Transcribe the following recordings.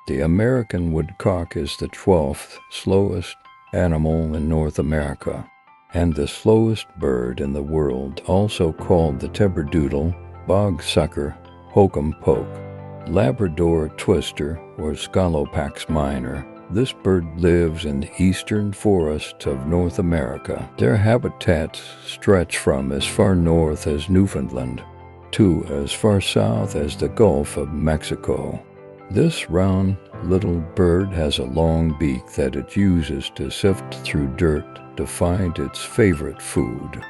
The American woodcock is the 12th slowest animal in North America and the slowest bird in the world, also called the timberdoodle, bogsucker, hokum poke, Labrador twister, or Scolopax minor. This bird lives in the eastern forests of North America. Their habitats stretch from as far north as Newfoundland to as far south as the Gulf of Mexico. This round little bird has a long beak that it uses to sift through dirt to find its favorite food.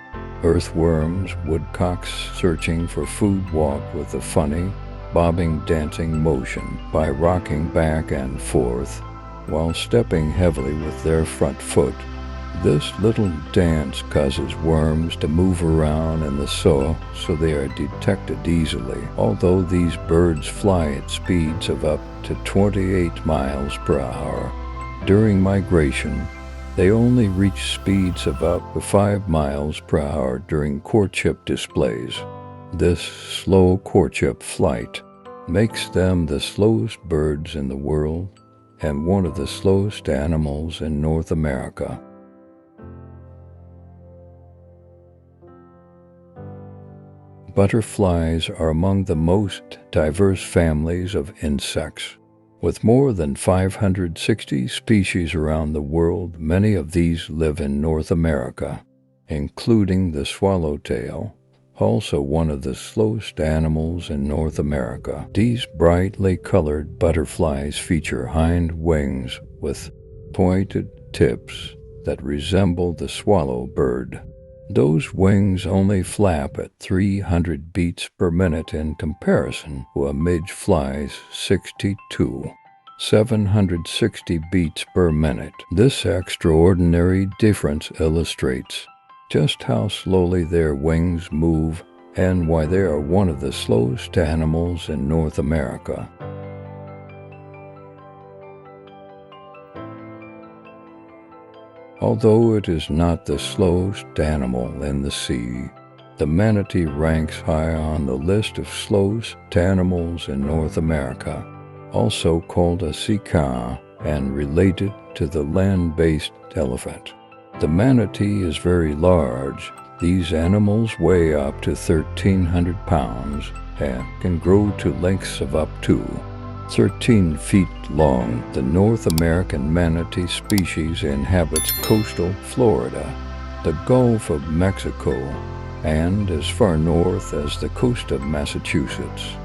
Earthworms, woodcocks searching for food walk with a funny, bobbing, dancing motion by rocking back and forth while stepping heavily with their front foot. This little dance causes worms to move around in the soil so they are detected easily, although these birds fly at speeds of up to 28 miles per hour. During migration, they only reach speeds of up to 5 miles per hour during courtship displays. This slow courtship flight makes them the slowest birds in the world and one of the slowest animals in North America. Butterflies are among the most diverse families of insects. With more than 560 species around the world, many of these live in North America, including the swallowtail, also one of the slowest animals in North America. These brightly colored butterflies feature hind wings with pointed tips that resemble the swallow bird. Those wings only flap at 300 beats per minute in comparison to a midge fly's 760 beats per minute. This extraordinary difference illustrates just how slowly their wings move and why they are one of the slowest animals in North America. Although it is not the slowest animal in the sea, the manatee ranks high on the list of slowest animals in North America, also called a sea cow and related to the land-based elephant. The manatee is very large. These animals weigh up to 1,300 pounds and can grow to lengths of up to 13 feet long. The North American manatee species inhabits coastal Florida, the Gulf of Mexico, and as far north as the coast of Massachusetts.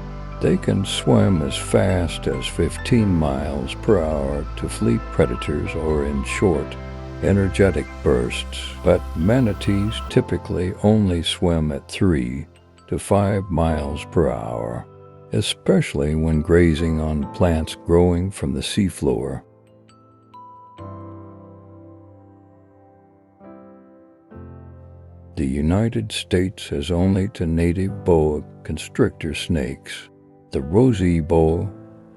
They can swim as fast as 15 miles per hour to flee predators or in short, energetic bursts, but manatees typically only swim at 3 to 5 miles per hour, especially when grazing on plants growing from the seafloor. The United States has only 2 native boa constrictor snakes. The rosy boa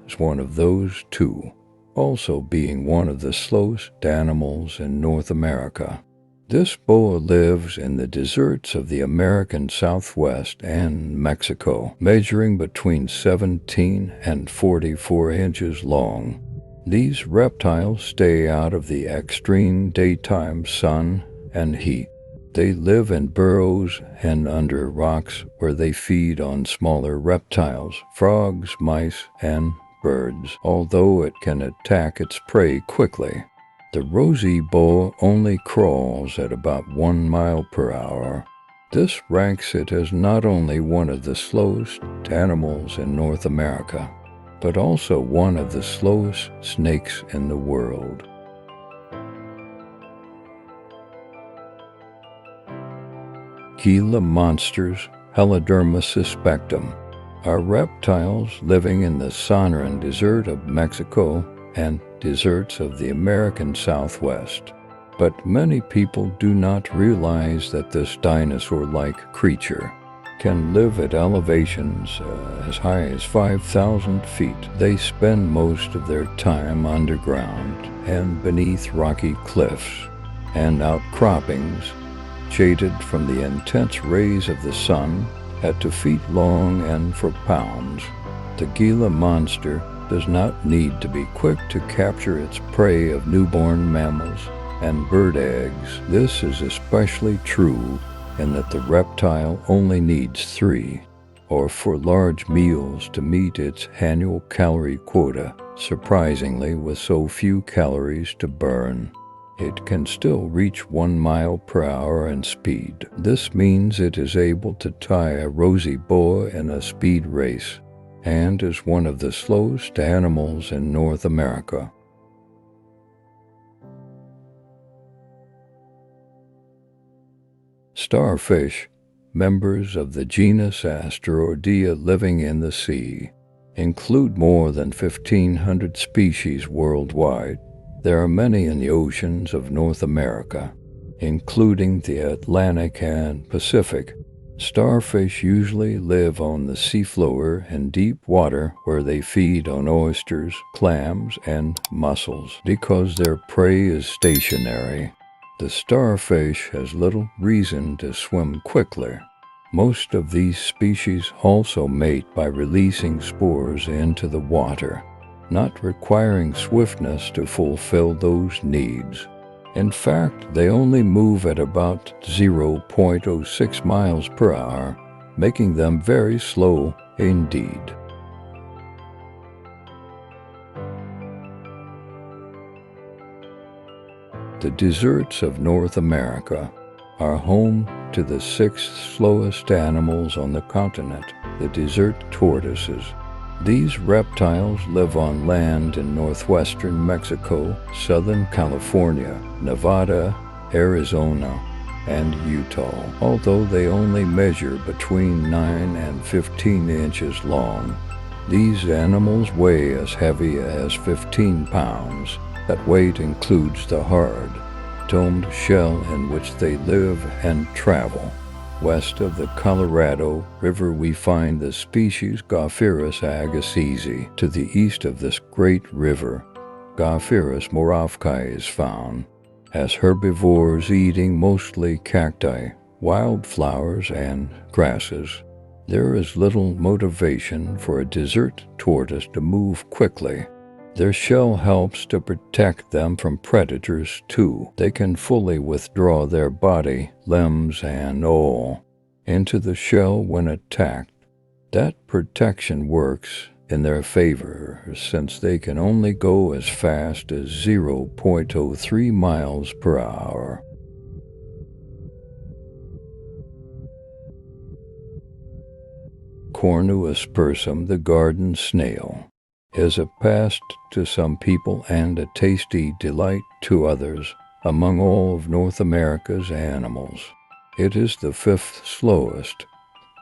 is one of those 2. Also being one of the slowest animals in North America. This boa lives in the deserts of the American Southwest and Mexico, measuring between 17 and 44 inches long. These reptiles stay out of the extreme daytime sun and heat. They live in burrows and under rocks where they feed on smaller reptiles, frogs, mice, and birds, although it can attack its prey quickly. The rosy boa only crawls at about 1 mile per hour. This ranks it as not only one of the slowest animals in North America, but also one of the slowest snakes in the world. Gila monsters, Heloderma suspectum, are reptiles living in the Sonoran Desert of Mexico and deserts of the American Southwest. But many people do not realize that this dinosaur-like creature can live at elevations as high as 5,000 feet. They spend most of their time underground and beneath rocky cliffs and outcroppings, shaded from the intense rays of the sun at 2 feet long and for pounds. The Gila monster does not need to be quick to capture its prey of newborn mammals and bird eggs. This is especially true in that the reptile only needs 3 or 4 large meals to meet its annual calorie quota. Surprisingly, with so few calories to burn, it can still reach 1 mile per hour in speed. This means it is able to tie a rosy boa in a speed race and is one of the slowest animals in North America. Starfish, members of the genus Asteroidea living in the sea, include more than 1,500 species worldwide. There are many in the oceans of North America, including the Atlantic and Pacific. Starfish usually live on the seafloor in deep water where they feed on oysters, clams, and mussels. Because their prey is stationary, the starfish has little reason to swim quickly. Most of these species also mate by releasing spores into the water, not requiring swiftness to fulfill those needs. In fact, they only move at about 0.06 miles per hour, making them very slow indeed. The deserts of North America are home to the 6th slowest animals on the continent, the desert tortoises. These reptiles live on land in northwestern Mexico, southern California, Nevada, Arizona, and Utah. Although they only measure between 9 and 15 inches long, these animals weigh as heavy as 15 pounds. That weight includes the hard, domed shell in which they live and travel. West of the Colorado River we find the species Gopherus agassizi. To the east of this great river, Gopherus moravkai is found, as herbivores eating mostly cacti, wildflowers, and grasses. There is little motivation for a desert tortoise to move quickly. Their shell helps to protect them from predators, too. They can fully withdraw their body, limbs, and all into the shell when attacked. That protection works in their favor, since they can only go as fast as 0.03 miles per hour. Cornus persum, the garden snail, is a pest to some people and a tasty delight to others among all of North America's animals. It is the 5th slowest,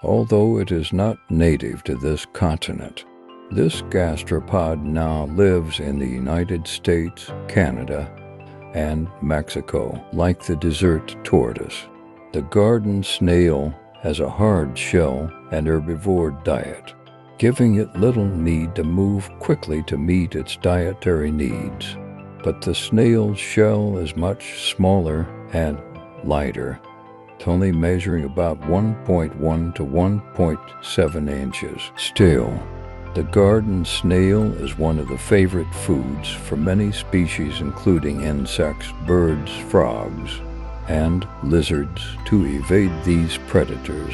although it is not native to this continent. This gastropod now lives in the United States, Canada, and Mexico. Like the desert tortoise, the garden snail has a hard shell and herbivore diet, giving it little need to move quickly to meet its dietary needs. But the snail's shell is much smaller and lighter, only measuring about 1.1 to 1.7 inches. Still, the garden snail is one of the favorite foods for many species, including insects, birds, frogs, and lizards. To evade these predators,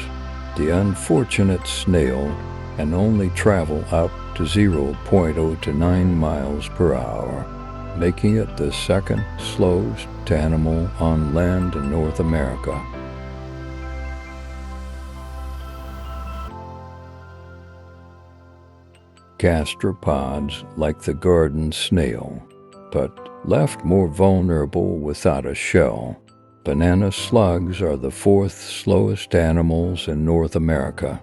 the unfortunate snail can only travel up to 0.0 to 9 miles per hour, making it the 2nd slowest animal on land in North America. Gastropods like the garden snail, but left more vulnerable without a shell. Banana slugs are the 4th slowest animals in North America.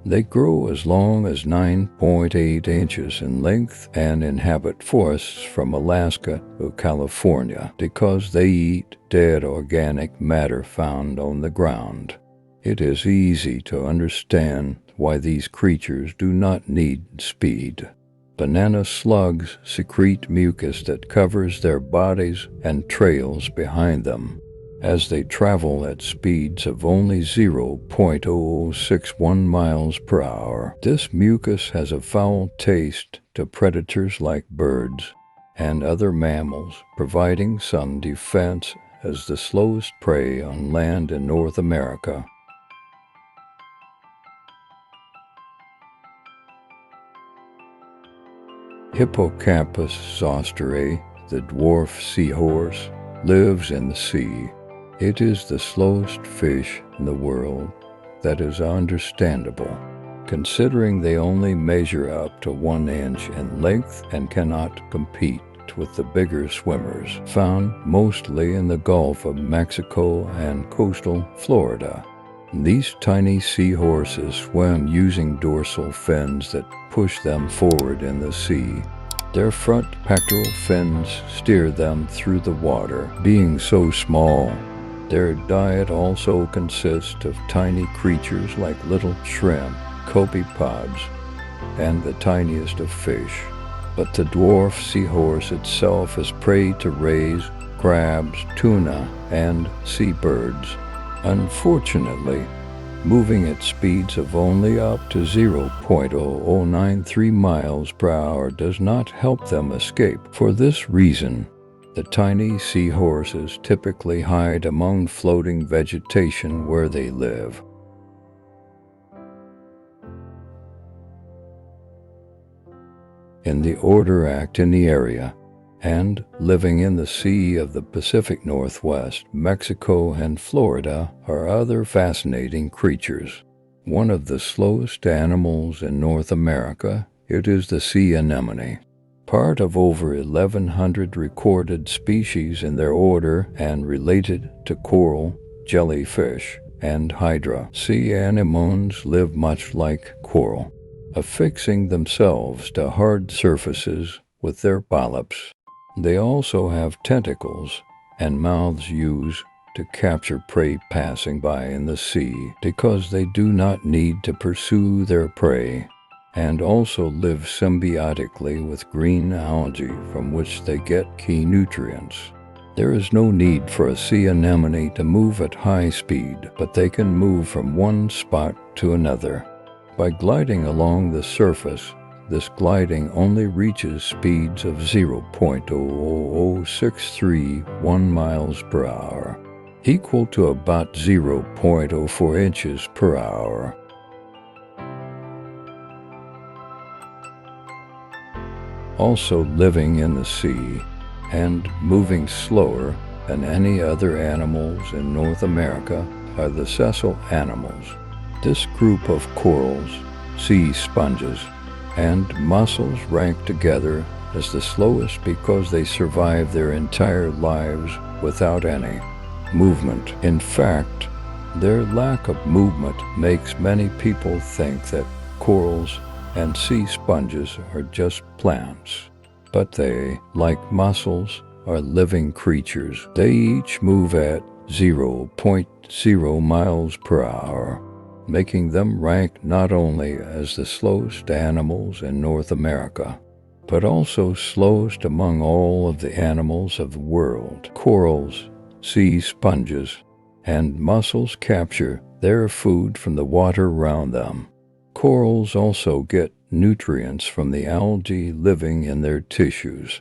They grow as long as 9.8 inches in length and inhabit forests from Alaska to California because they eat dead organic matter found on the ground. It is easy to understand why these creatures do not need speed. Banana slugs secrete mucus that covers their bodies and trails behind them, as they travel at speeds of only 0.0061 miles per hour. This mucus has a foul taste to predators like birds and other mammals, providing some defense as the slowest prey on land in North America. Hippocampus zosterae, the dwarf seahorse, lives in the sea. It is the slowest fish in the world. That is understandable, considering they only measure up to 1 inch in length and cannot compete with the bigger swimmers found mostly in the Gulf of Mexico and coastal Florida. These tiny seahorses swim using dorsal fins that push them forward in the sea. Their front pectoral fins steer them through the water. Being so small, their diet also consists of tiny creatures like little shrimp, copepods, and the tiniest of fish. But the dwarf seahorse itself is prey to rays, crabs, tuna, and seabirds. Unfortunately, moving at speeds of only up to 0.0093 miles per hour does not help them escape. For this reason, the tiny seahorses typically hide among floating vegetation where they live. In the order act in the area, and living in the sea of the Pacific Northwest, Mexico, and Florida are other fascinating creatures. One of the slowest animals in North America, it is the sea anemone. Part of over 1,100 recorded species in their order and related to coral, jellyfish, and hydra. Sea anemones live much like coral, affixing themselves to hard surfaces with their polyps. They also have tentacles and mouths used to capture prey passing by in the sea because they do not need to pursue their prey, and also live symbiotically with green algae from which they get key nutrients. There is no need for a sea anemone to move at high speed, but they can move from one spot to another. By gliding along the surface, this gliding only reaches speeds of 0.00063 miles per hour, equal to about 0.04 inches per hour. Also living in the sea and moving slower than any other animals in North America are the sessile animals. This group of corals, sea sponges, and mussels rank together as the slowest because they survive their entire lives without any movement. In fact, their lack of movement makes many people think that corals and sea sponges are just plants. But they, like mussels, are living creatures. They each move at 0.0 miles per hour, making them rank not only as the slowest animals in North America, but also slowest among all of the animals of the world. Corals, sea sponges, and mussels capture their food from the water around them. Corals also get nutrients from the algae living in their tissues.